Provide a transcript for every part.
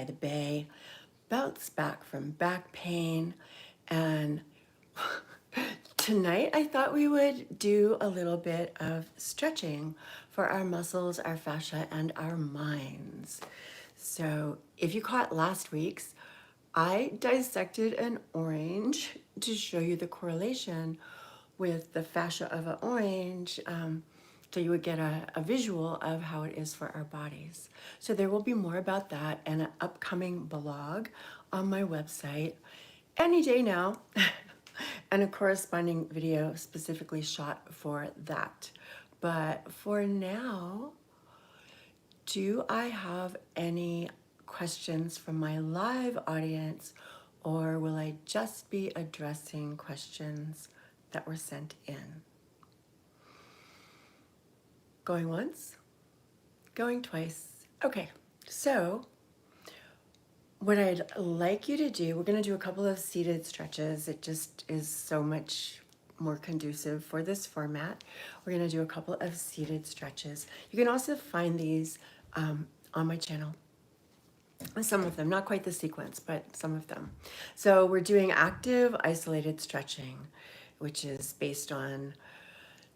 the bay, bounce back from back pain, and tonight I thought we would do a little bit of stretching for our muscles, our fascia, and our minds. So if you caught last week's, I dissected an orange to show you the correlation with the fascia of an orange, so you would get a visual of how it is for our bodies. So there will be more about that and an upcoming blog on my website any day now, and a corresponding video specifically shot for that. But for now, do I have any questions from my live audience, or will I just be addressing questions that were sent in? Going once, going twice. Okay, so what I'd like you to do, we're going to do a couple of seated stretches. It just is so much more conducive for this format. We're going to do a couple of seated stretches. You can also find these on my channel. Some of them, not quite the sequence, but some of them. So we're doing active isolated stretching, which is based on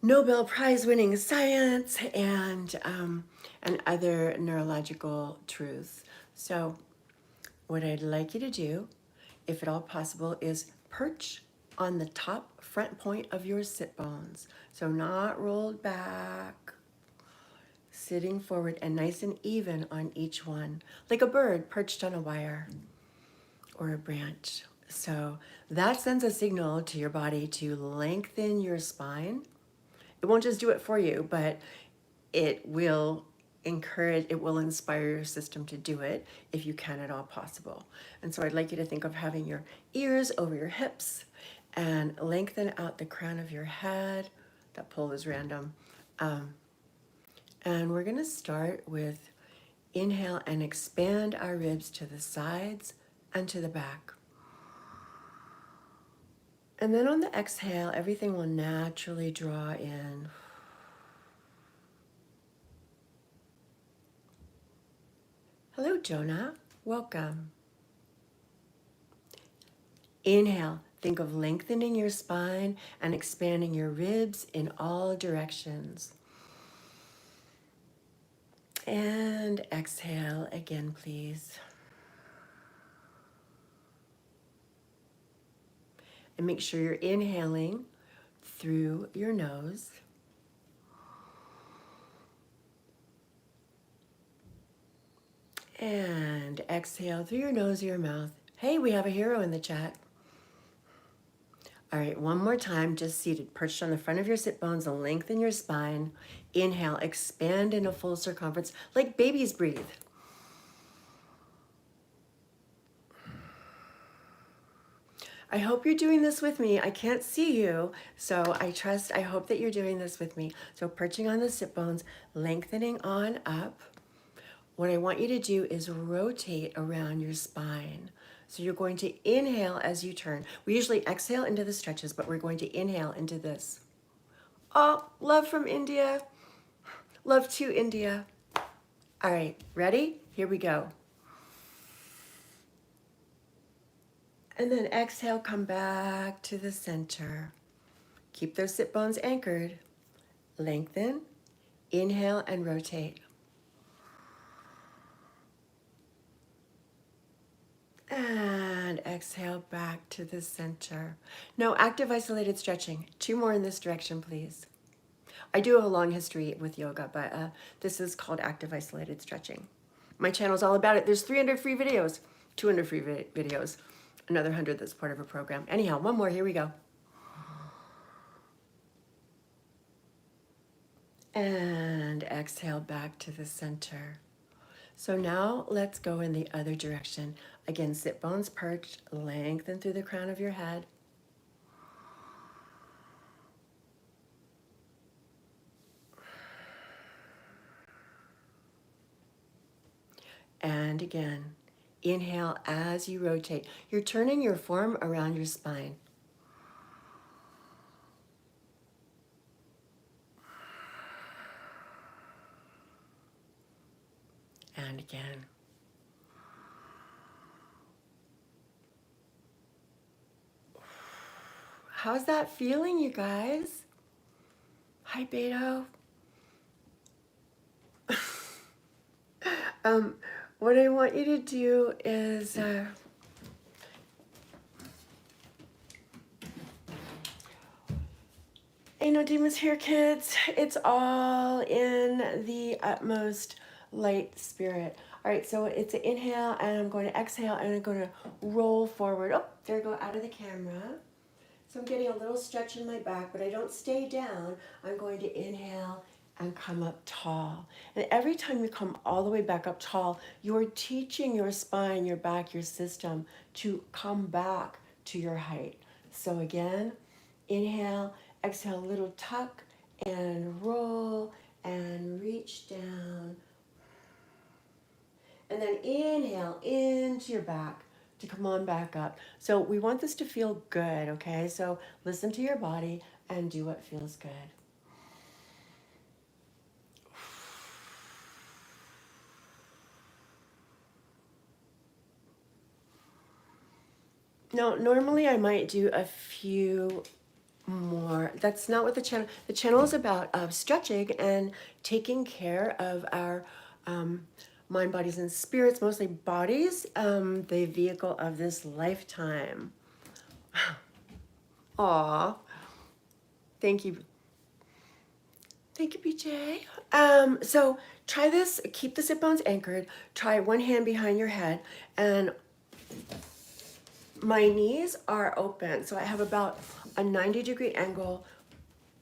Nobel Prize winning science and other neurological truths. So what I'd like you to do, if at all possible, is perch on the top front point of your sit bones. So not rolled back, sitting forward and nice and even on each one, like a bird perched on a wire or a branch. So that sends a signal to your body to lengthen your spine. It won't just do it for you, but it will encourage, it will inspire your system to do it if you can at all possible. And so I'd like you to think of having your ears over your hips and lengthen out the crown of your head. That pull is random. And we're gonna start with inhale and expand our ribs to the sides and to the back. And then on the exhale, everything will naturally draw in. Hello, Jonah. Welcome. Inhale. Think of lengthening your spine and expanding your ribs in all directions. And exhale again, please. And make sure you're inhaling through your nose. And exhale through your nose or your mouth. Hey, we have a hero in the chat. All right, one more time, just seated, perched on the front of your sit bones, and lengthen your spine. Inhale, expand in a full circumference, like babies breathe. I hope you're doing this with me. I can't see you, so I hope that you're doing this with me. So perching on the sit bones, lengthening on up. What I want you to do is rotate around your spine. So you're going to inhale as you turn. We usually exhale into the stretches, but we're going to inhale into this. Oh, love from India. Love to India. All right, ready? Here we go. And then exhale, come back to the center. Keep those sit bones anchored. Lengthen, inhale, and rotate. And exhale back to the center. No, active isolated stretching. 2 more in this direction, please. I do have a long history with yoga, but this is called active isolated stretching. My channel's all about it. There's 300 free videos, 200 free videos, another 100 that's part of a program. Anyhow, one more, here we go. And exhale back to the center. So now let's go in the other direction. Again, sit bones perched, lengthen through the crown of your head. And again, inhale as you rotate. You're turning your form around your spine. And again. How's that feeling, you guys? Hi, Beto. What I want you to do is ain't no demons here, kids. It's all in the utmost light spirit. All right, so it's an inhale, and I'm going to exhale, and I'm going to roll forward. Oh, there I go, out of the camera. So I'm getting a little stretch in my back, but I don't stay down. I'm going to inhale and come up tall. And every time you come all the way back up tall, you're teaching your spine, your back, your system to come back to your height. So again, inhale, exhale, a little tuck and roll and reach down. And then inhale into your back to come on back up. So we want this to feel good, okay? So listen to your body and do what feels good. Now, normally I might do a few more. That's not what the channel is about, stretching and taking care of our mind, bodies, and spirits, mostly bodies, the vehicle of this lifetime. Aw, thank you. Thank you, BJ. So try this, keep the sit bones anchored, try one hand behind your head, and my knees are open. So I have about a 90-degree angle.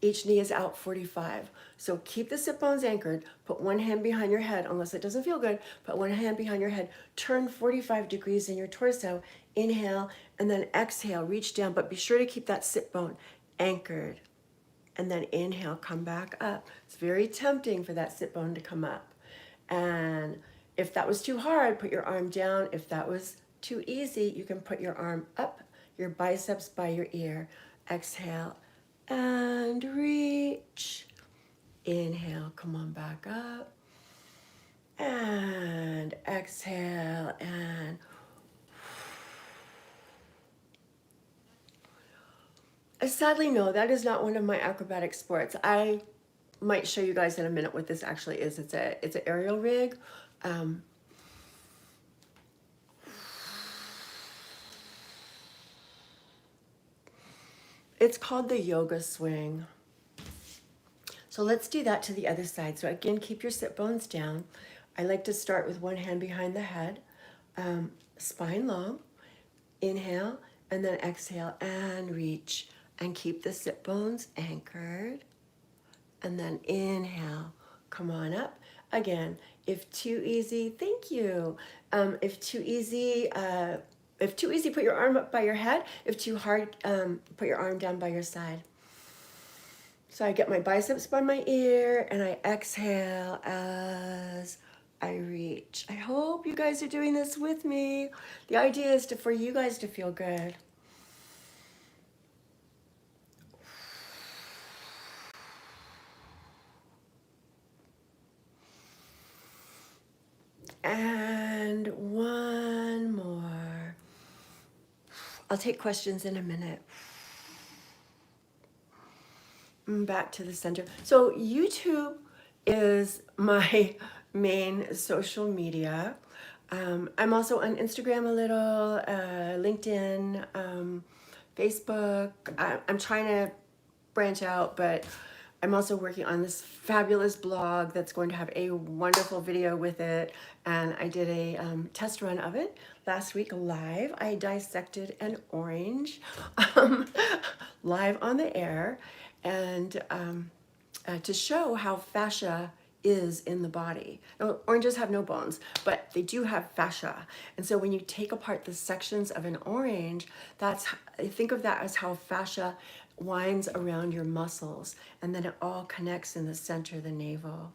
Each knee is out 45. So keep the sit bones anchored, put one hand behind your head, unless it doesn't feel good, put one hand behind your head, turn 45 degrees in your torso, inhale, and then exhale, reach down, but be sure to keep that sit bone anchored. And then inhale, come back up. It's very tempting for that sit bone to come up. And if that was too hard, put your arm down. If that was too easy, you can put your arm up, your biceps by your ear. Exhale and reach. Inhale, come on back up. And exhale and sadly, no, that is not one of my acrobatic sports. I might show you guys in a minute what this actually is. It's an aerial rig. It's called the yoga swing. So let's do that to the other side. So again, keep your sit bones down. I like to start with one hand behind the head, spine long. Inhale, and then exhale and reach. And keep the sit bones anchored. And then inhale, come on up. Again, if too easy, thank you. If too easy, put your arm up by your head. If too hard, put your arm down by your side. So I get my biceps by my ear and I exhale as I reach. I hope you guys are doing this with me. The idea is for you guys to feel good. And one more. I'll take questions in a minute. Back to the center. So YouTube is my main social media. I'm also on Instagram a little, LinkedIn, Facebook. I'm trying to branch out, but I'm also working on this fabulous blog that's going to have a wonderful video with it. And I did a test run of it last week live. I dissected an orange live on the air, and to show how fascia is in the body. Now, oranges have no bones, but they do have fascia. And so when you take apart the sections of an orange, think of that as how fascia winds around your muscles, and then it all connects in the center of the navel.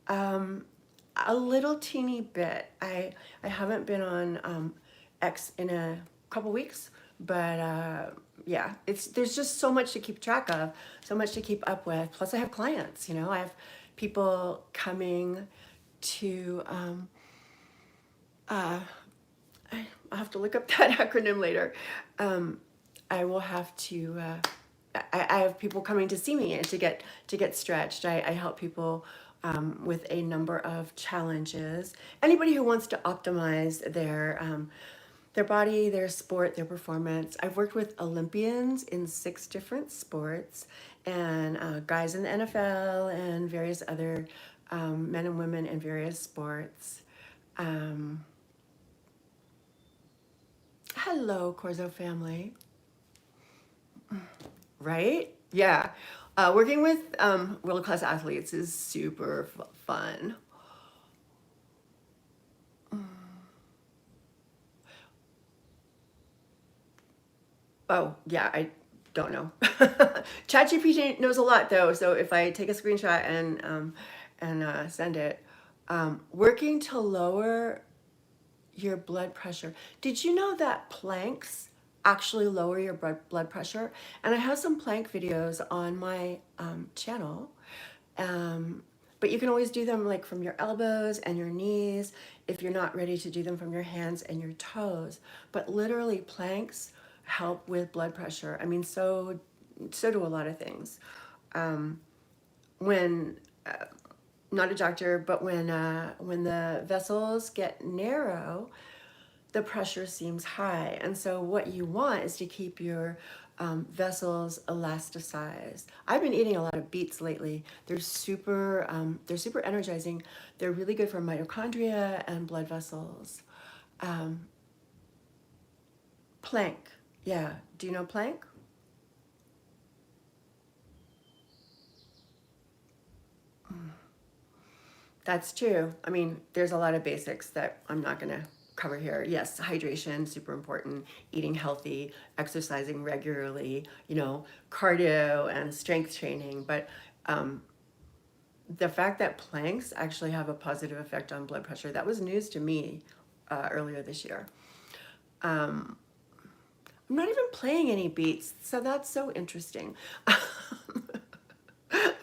A little teeny bit. I haven't been on X in a couple weeks, but yeah, there's just so much to keep track of, so much to keep up with. Plus I have clients, I have people coming to, I'll have to look up that acronym later. I will have to. I have people coming to see me and to get stretched. I help people with a number of challenges. Anybody who wants to optimize their body, their sport, their performance. I've worked with Olympians in 6 different sports, and guys in the NFL and various other men and women in various sports. Hello, Corzo family. Right? Yeah. Working with world-class athletes is super fun. Oh, yeah, I don't know. ChatGPT knows a lot though, so if I take a screenshot and send it, working to lower your blood pressure. Did you know that planks actually lower your blood pressure? And I have some plank videos on my channel. But you can always do them like from your elbows and your knees if you're not ready to do them from your hands and your toes. But literally planks help with blood pressure. I mean, so do a lot of things. When not a doctor, but when the vessels get narrow, the pressure seems high. And so what you want is to keep your vessels elasticized. I've been eating a lot of beets lately. They're super energizing. They're really good for mitochondria and blood vessels. Plank, yeah. Do you know plank? That's true. I mean, there's a lot of basics that I'm not going to cover here. Yes, hydration, super important, eating healthy, exercising regularly, cardio and strength training. But the fact that planks actually have a positive effect on blood pressure, that was news to me earlier this year. I'm not even playing any beats, so that's so interesting. I'm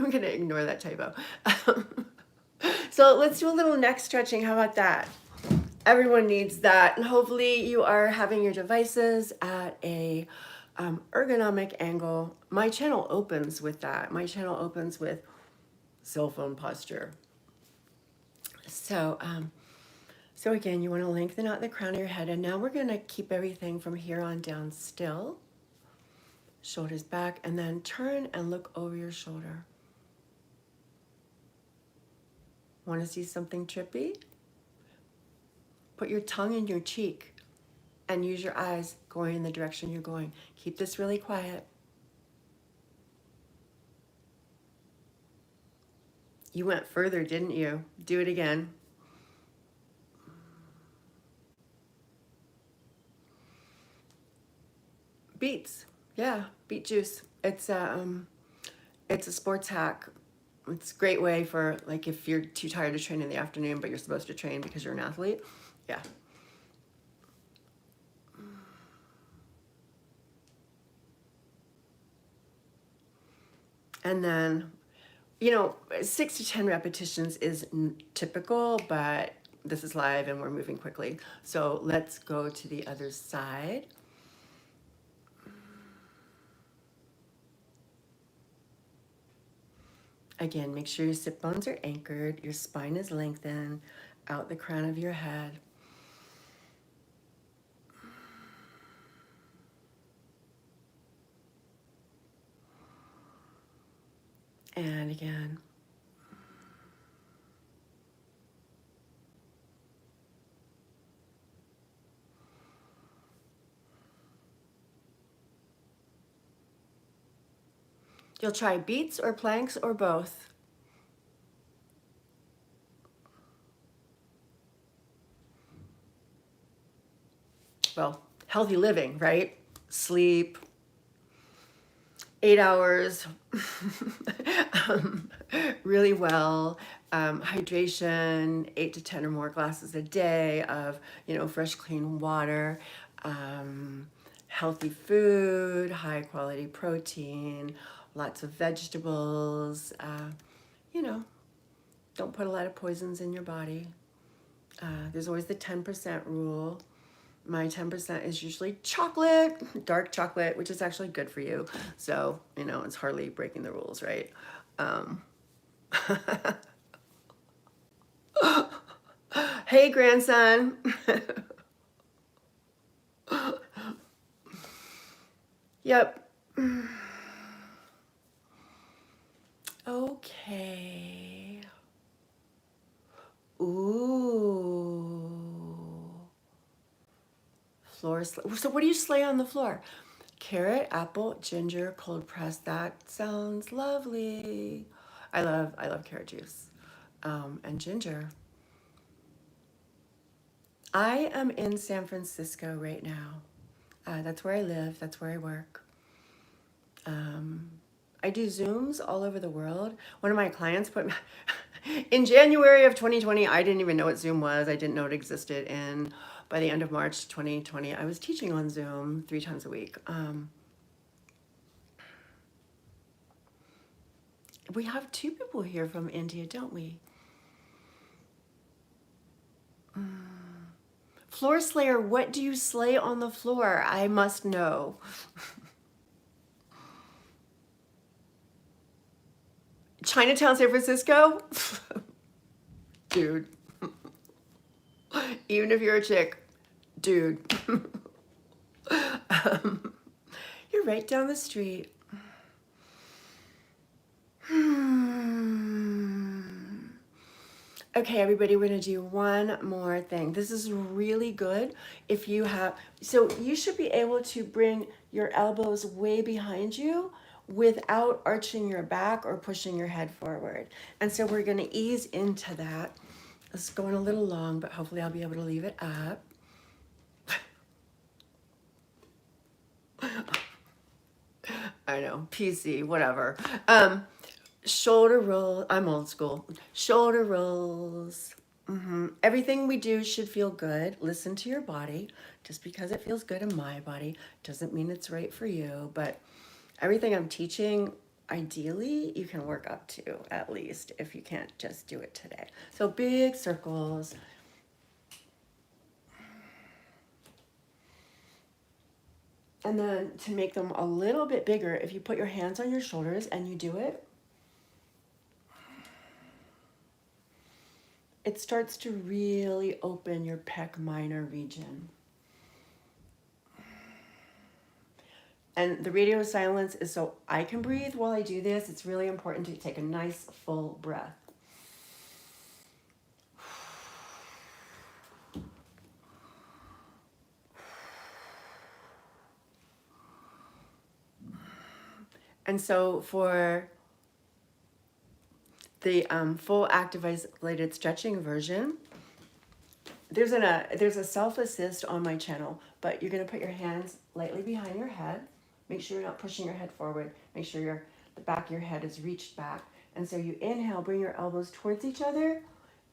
going to ignore that typo. So let's do a little neck stretching. How about that? Everyone needs that. And hopefully you are having your devices at a ergonomic angle. My channel opens with that. My channel opens with cell phone posture. So, so again, you want to lengthen out the crown of your head. And now we're going to keep everything from here on down still. Shoulders back, and then turn and look over your shoulder. Want to see something trippy? Put your tongue in your cheek and use your eyes going in the direction you're going. Keep this really quiet. You went further, didn't you? Do it again. Beets. Yeah, beet juice. It's a sports hack. It's a great way for, like, if you're too tired to train in the afternoon, but you're supposed to train because you're an athlete. Yeah. And then, 6 to 10 repetitions is typical, but this is live and we're moving quickly. So let's go to the other side. Again, make sure your sit bones are anchored, your spine is lengthened, out the crown of your head. And again. You'll try beets or planks or both. Well, healthy living, right? Sleep, 8 hours, really well. Hydration, 8 to 10 or more glasses a day of, fresh, clean water. Healthy food, high quality protein, lots of vegetables. Don't put a lot of poisons in your body. There's always the 10% rule. My 10% is usually chocolate, dark chocolate, which is actually good for you. So, you know, it's hardly breaking the rules, right? Um, hey, grandson. Yep. Okay. Ooh. So what do you slay on the floor? Carrot, apple, ginger, cold pressed. That sounds lovely. I love carrot juice, and ginger. I am in San Francisco right now. That's where I live. That's where I work. Um, I do Zooms all over the world. One of my clients put in January of 2020, I didn't even know what Zoom was. I didn't know it existed. And by the end of March 2020, I was teaching on Zoom 3 times a week. We have 2 people here from India, don't we? Floor slayer, what do you slay on the floor? I must know. Chinatown, San Francisco? Dude. Even if you're a chick, dude. You're right down the street. Okay, everybody, we're gonna do one more thing. This is really good if you have, so you should be able to bring your elbows way behind you without arching your back or pushing your head forward. And so we're gonna ease into that. It's going a little long, but hopefully I'll be able to leave it up. I know, PC, whatever. Shoulder roll. I'm old school. Shoulder rolls. Everything we do should feel good. Listen to your body. Just because it feels good in my body doesn't mean it's right for you. But everything I'm teaching, ideally, you can work up to at least if you can't just do it today. So big circles. And then to make them a little bit bigger, if you put your hands on your shoulders and you do it, it starts to really open your pec minor region. And the radio silence is so I can breathe while I do this. It's really important to take a nice full breath. And so for the full active isolated stretching version, there's a self-assist on my channel, but you're gonna put your hands lightly behind your head. Make sure you're not pushing your head forward. Make sure the back of your head is reached back. And so you inhale, bring your elbows towards each other,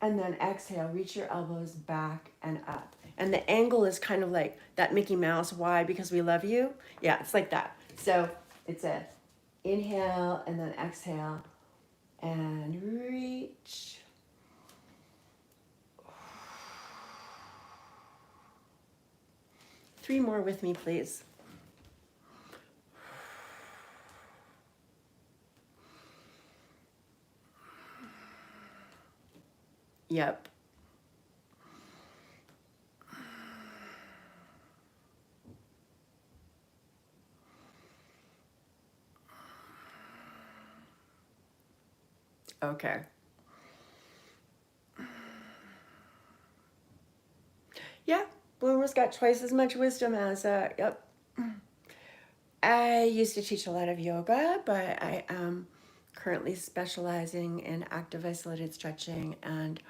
and then exhale, reach your elbows back and up. And the angle is kind of like that Mickey Mouse, why? Because we love you? Yeah, it's like that. So it's a inhale and then exhale and reach. 3 more with me, please. Yep. Okay. Yeah, Bloomer's got twice as much wisdom as, yep. I used to teach a lot of yoga, but I am currently specializing in active isolated stretching and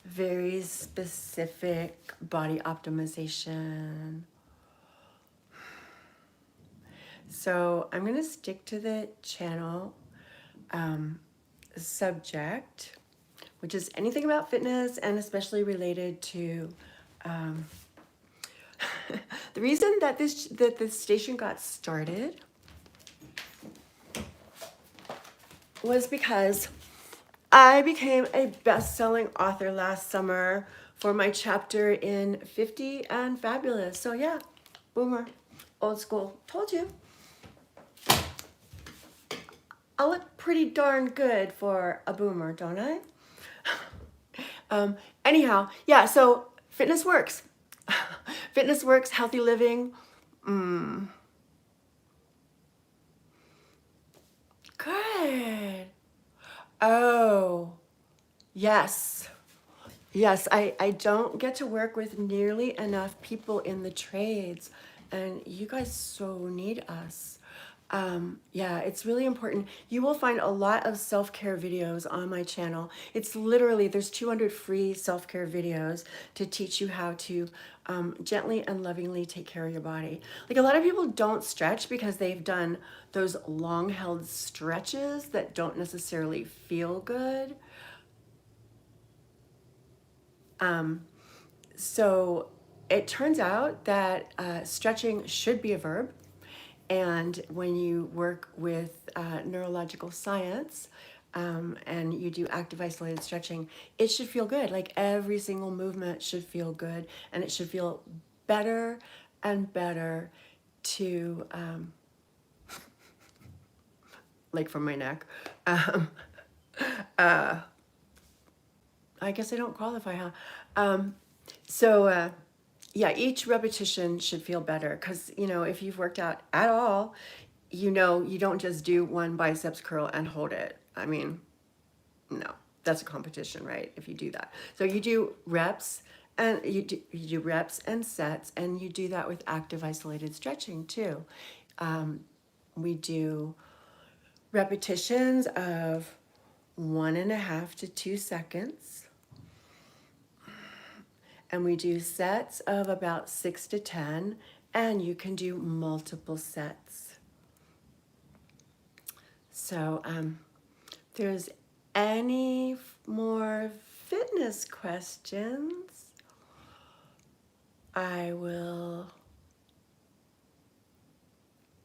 very specific body optimization. So I'm going to stick to the channel subject, which is anything about fitness and especially related to the reason that this station got started was because I became a best-selling author last summer for my chapter in 50 and Fabulous. So yeah, boomer, old school. Told you. I look pretty darn good for a boomer, don't I? Anyhow, yeah, so fitness works. Fitness works, healthy living. Good. Oh, yes. Yes, I don't get to work with nearly enough people in the trades, and you guys so need us. Yeah, it's really important. You will find a lot of self-care videos on my channel. It's literally, there's 200 free self-care videos to teach you how to gently and lovingly take care of your body. Like a lot of people don't stretch because they've done those long-held stretches that don't necessarily feel good. So it turns out that stretching should be a verb. And when you work with neurological science and you do active isolated stretching, it should feel good. Like every single movement should feel good, and it should feel better and better to, like from my neck. I guess I don't qualify, huh? Yeah, each repetition should feel better because, you know, if you've worked out at all, you know, you don't just do one biceps curl and hold it. I mean, no, that's a competition, right? If you do that. So you do reps and you do reps and sets, and you do that with active isolated stretching too. We do repetitions of 1.5 to 2 seconds. And we do sets of about 6 to 10, and you can do multiple sets. So if there's any more fitness questions, I will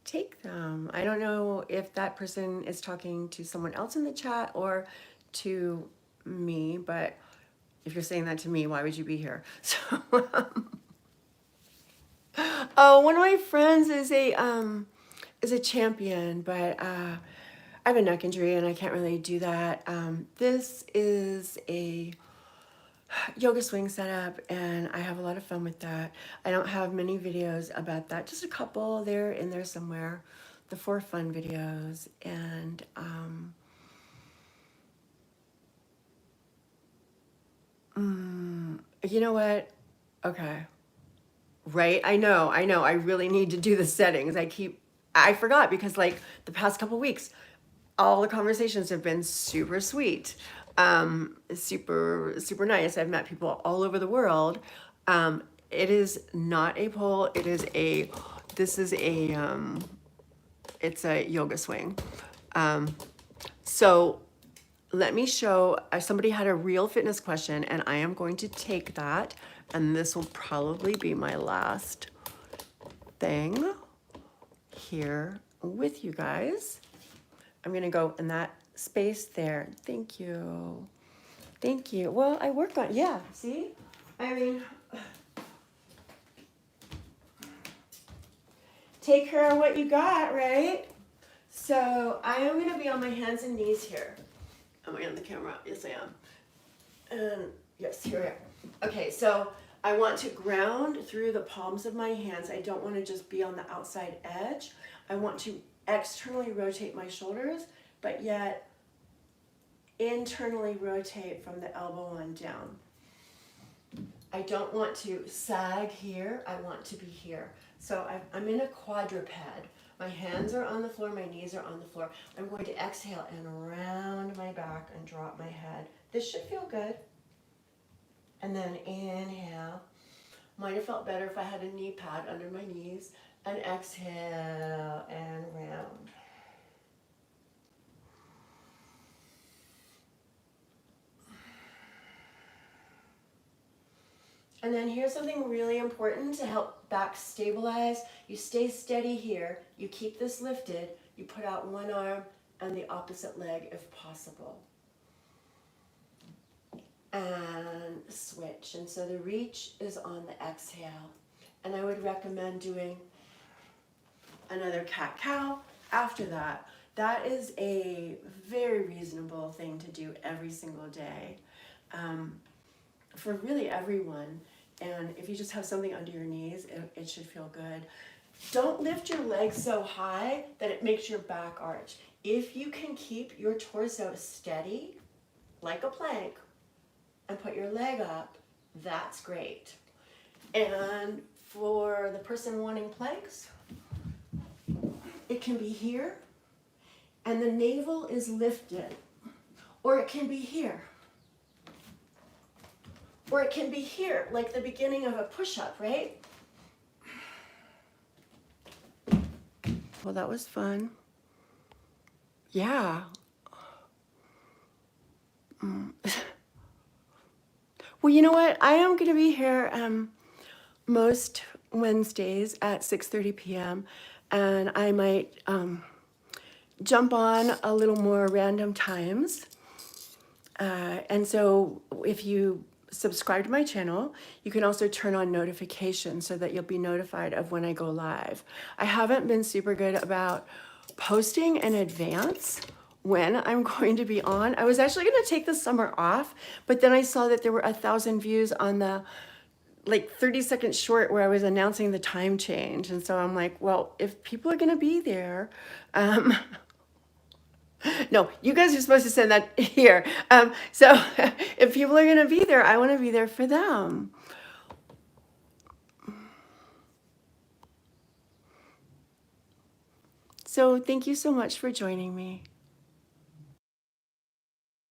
take them. I don't know if that person is talking to someone else in the chat or to me, but if you're saying that to me, why would you be here? So, oh, one of my friends is a champion, but I have a neck injury and I can't really do that. This is a yoga swing setup, and I have a lot of fun with that. I don't have many videos about that, just a couple there in there somewhere, the 4 fun videos, and you know what? Okay. Right? I know. I really need to do the settings. I forgot because like the past couple weeks, all the conversations have been super sweet, super nice. I've met people all over the world. It is not a pole. This is it's a yoga swing. So let me show, somebody had a real fitness question, and I am going to take that, and this will probably be my last thing here with you guys. I'm gonna go in that space there. Thank you. Thank you. Well, I work on, yeah, see? I mean, take care of what you got, right? So I am gonna be on my hands and knees here. Am I on the camera? Yes, I am. And yes, here I am. Okay, so I want to ground through the palms of my hands. I don't want to just be on the outside edge. I want to externally rotate my shoulders, but yet internally rotate from the elbow on down. I don't want to sag here. I want to be here. So I'm in a quadruped. My hands are on the floor, my knees are on the floor. I'm going to exhale and round my back and drop my head. This should feel good. And then inhale. Might have felt better if I had a knee pad under my knees. And exhale and round. And then here's something really important to help back stabilize. You stay steady here. You keep this lifted. You put out one arm and the opposite leg if possible. and switch. And so the reach is on the exhale. And I would recommend doing another cat-cow after that. That is a very reasonable thing to do every single day for really everyone. And if you just have something under your knees, it should feel good. Don't lift your legs so high that it makes your back arch. If you can keep your torso steady, like a plank, and put your leg up, that's great. And for the person wanting planks, it can be here, and the navel is lifted, or it can be here, or it can be here, like the beginning of a push-up, right? Well, that was fun. Yeah. Well, you know what? I am going to be here most Wednesdays at 6:30 p.m. and I might jump on a little more random times. And so if you subscribe to my channel, you can also turn on notifications so that you'll be notified of when I go live. I haven't been super good about posting in advance when I'm going to be on. I was actually going to take the summer off, but then I saw that there were 1,000 views on the like 30-second short where I was announcing the time change. And so I'm like, well, if people are going to be there, no, you guys are supposed to send that here. So if people are going to be there, I want to be there for them. So thank you so much for joining me.